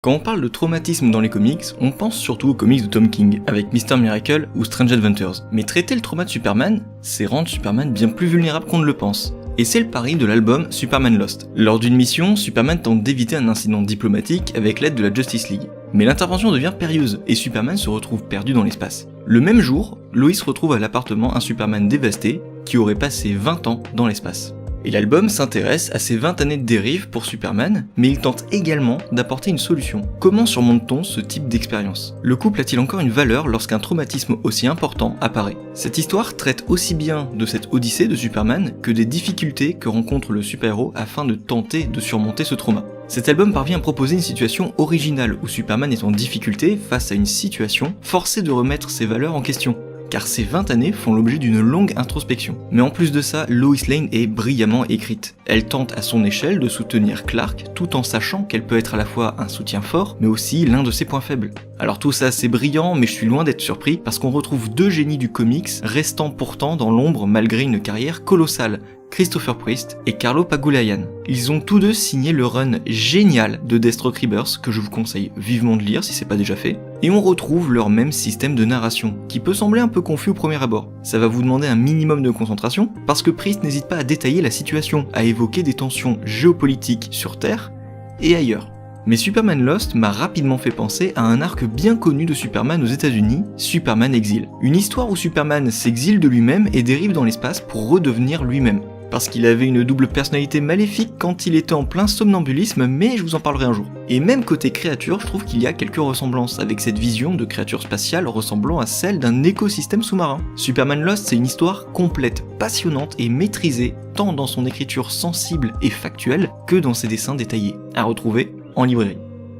Quand on parle de traumatisme dans les comics, on pense surtout aux comics de Tom King, avec Mr. Miracle ou Strange Adventures. Mais traiter le trauma de Superman, c'est rendre Superman bien plus vulnérable qu'on ne le pense. Et c'est le pari de l'album Superman Lost. Lors d'une mission, Superman tente d'éviter un incident diplomatique avec l'aide de la Justice League. Mais l'intervention devient périlleuse, et Superman se retrouve perdu dans l'espace. Le même jour, Lois retrouve à l'appartement un Superman dévasté, qui aurait passé 20 ans dans l'espace. Et l'album s'intéresse à ces 20 années de dérive pour Superman, mais il tente également d'apporter une solution. Comment surmonte-t-on ce type d'expérience ? Le couple a-t-il encore une valeur lorsqu'un traumatisme aussi important apparaît ? Cette histoire traite aussi bien de cette odyssée de Superman que des difficultés que rencontre le super-héros afin de tenter de surmonter ce trauma. Cet album parvient à proposer une situation originale où Superman est en difficulté face à une situation forcée de remettre ses valeurs en question. Car ces 20 années font l'objet d'une longue introspection. Mais en plus de ça, Lois Lane est brillamment écrite. Elle tente à son échelle de soutenir Clark, tout en sachant qu'elle peut être à la fois un soutien fort, mais aussi l'un de ses points faibles. Alors tout ça c'est brillant, mais je suis loin d'être surpris, parce qu'on retrouve deux génies du comics, restant pourtant dans l'ombre malgré une carrière colossale. Christopher Priest et Carlo Pagulayan. Ils ont tous deux signé le run génial de Deathstroke Rebirth, que je vous conseille vivement de lire si c'est pas déjà fait, et on retrouve leur même système de narration, qui peut sembler un peu confus au premier abord. Ça va vous demander un minimum de concentration, parce que Priest n'hésite pas à détailler la situation, à évoquer des tensions géopolitiques sur Terre et ailleurs. Mais Superman Lost m'a rapidement fait penser à un arc bien connu de Superman aux États-Unis, Superman Exile. Une histoire où Superman s'exile de lui-même et dérive dans l'espace pour redevenir lui-même. Parce qu'il avait une double personnalité maléfique quand il était en plein somnambulisme, mais je vous en parlerai un jour. Et même côté créature, je trouve qu'il y a quelques ressemblances avec cette vision de créature spatiale ressemblant à celle d'un écosystème sous-marin. Superman Lost, c'est une histoire complète, passionnante et maîtrisée, tant dans son écriture sensible et factuelle que dans ses dessins détaillés. À retrouver en librairie.